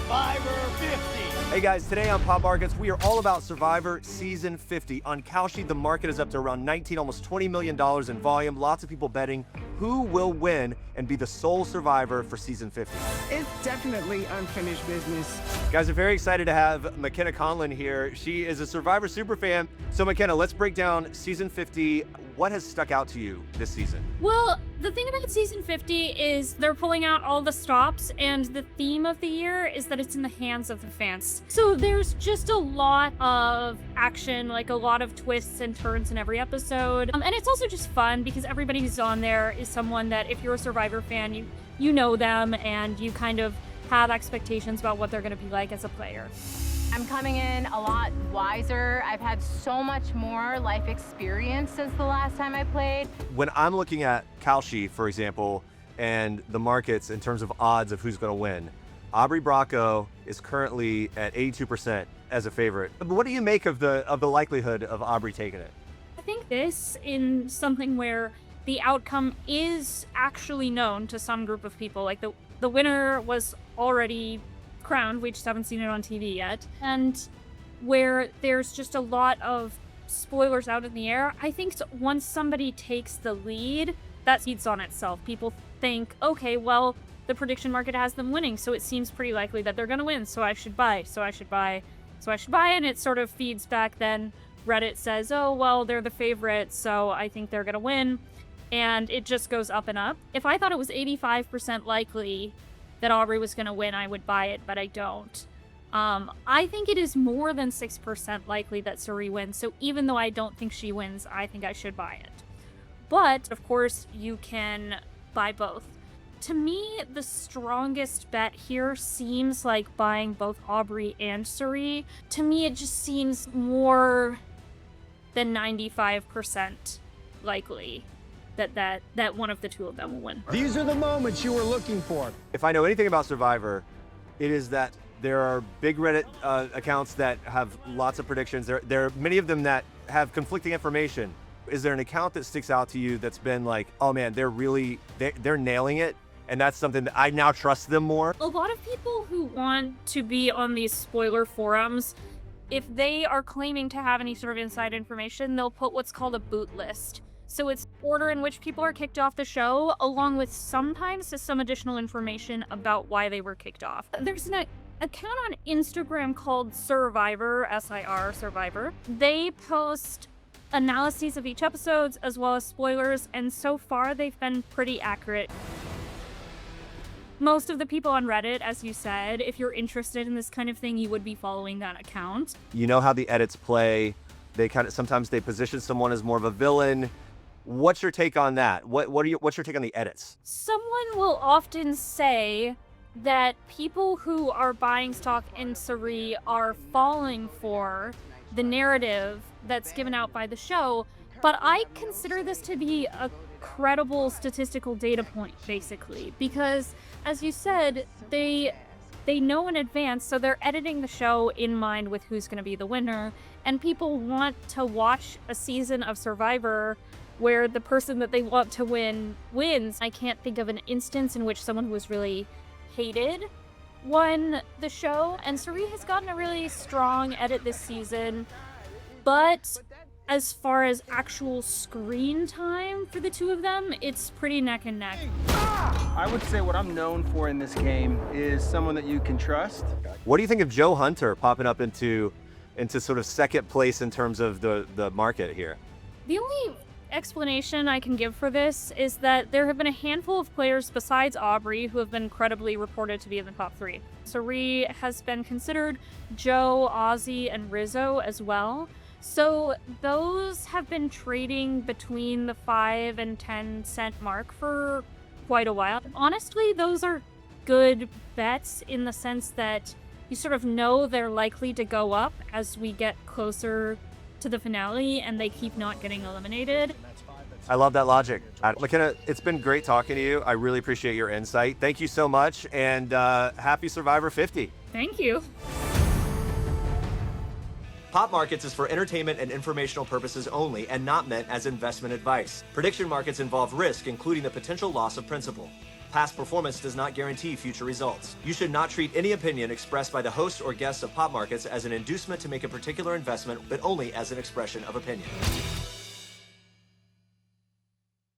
Survivor 50. Hey guys, today on Pop Markets, we are all about Survivor Season 50. On Kalshi, the market is up to around 19, almost $20 million in volume. Lots of people betting who will win and be the sole survivor for Season 50. It's definitely unfinished business. Guys, we're very excited to have McKenna Conlon here. She is a Survivor superfan. So McKenna, let's break down Season 50. What has stuck out to you this season? Well, the thing about Season 50 is they're pulling out all the stops, and the theme of the year is that it's in the hands of the fans. So there's just a lot of action, like a lot of twists and turns in every episode. And it's also just fun because everybody who's on there is someone that if you're a Survivor fan, you know them and you kind of have expectations about what they're going to be like as a player. I'm coming in a lot wiser. I've had so much more life experience since the last time I played. When I'm looking at Kalshi, for example, and the markets in terms of odds of who's going to win, Aubry Bracco is currently at 82% as a favorite. But what do you make of the likelihood of Aubry taking it? I think this in something where the outcome is actually known to some group of people. Like the winner was already crowned, we just haven't seen it on TV yet. And where there's just a lot of spoilers out in the air, I think once somebody takes the lead, that feeds on itself. People think, okay, well, the prediction market has them winning, so it seems pretty likely that they're going to win, so I should buy, and it sort of feeds back. Then Reddit says, oh, well, they're the favorite, so I think they're going to win, and it just goes up and up. If I thought it was 85% likely that Aubry was going to win, I would buy it, but I don't. I think it is more than 6% likely that Cirie wins, so even though I don't think she wins, I think I should buy it. But, of course, you can buy both. To me, the strongest bet here seems like buying both Aubry and Cirie. To me, it just seems more than 95% likely that one of the two of them will win. These are the moments you were looking for. If I know anything about Survivor, it is that there are big Reddit accounts that have lots of predictions. There are many of them that have conflicting information. Is there an account that sticks out to you that's been like, oh man, they're nailing it, and that's something that I now trust them more? A lot of people who want to be on these spoiler forums, if they are claiming to have any sort of inside information, they'll put what's called a boot list. So it's order in which people are kicked off the show, along with sometimes some additional information about why they were kicked off. There's an account on Instagram called Survivor, S-I-R, Survivor. They post analyses of each episode as well as spoilers, and so far they've been pretty accurate. Most of the people on Reddit, as you said, if you're interested in this kind of thing, you would be following that account. You know how the edits play. Sometimes they position someone as more of a villain. What's your take on that? What's your take on the edits? Someone will often say that people who are buying stock in Cirie are falling for the narrative that's given out by the show, but I consider this to be a credible statistical data point, basically, because, as you said, they know in advance, so they're editing the show in mind with who's going to be the winner, and people want to watch a season of Survivor where the person that they want to win wins. I can't think of an instance in which someone who was really hated won the show, and Cirie has gotten a really strong edit this season, but as far as actual screen time for the two of them, it's pretty neck and neck. I would say what I'm known for in this game is someone that you can trust. What do you think of Joe Hunter popping up into sort of second place in terms of the market here? The only explanation I can give for this is that there have been a handful of players besides Aubry who have been credibly reported to be in the top 3. Cirie has been considered, Joe, Ozzy, and Rizzo as well. So those have been trading between the 5 and 10 cent mark for quite a while. Honestly, those are good bets in the sense that you sort of know they're likely to go up as we get closer to the finale and they keep not getting eliminated. I love that logic. McKenna, it's been great talking to you. I really appreciate your insight. Thank you so much, and happy Survivor 50. Thank you. Pop Markets is for entertainment and informational purposes only and not meant as investment advice. Prediction markets involve risk, including the potential loss of principal. Past performance does not guarantee future results. You should not treat any opinion expressed by the host or guests of Pop Markets as an inducement to make a particular investment, but only as an expression of opinion.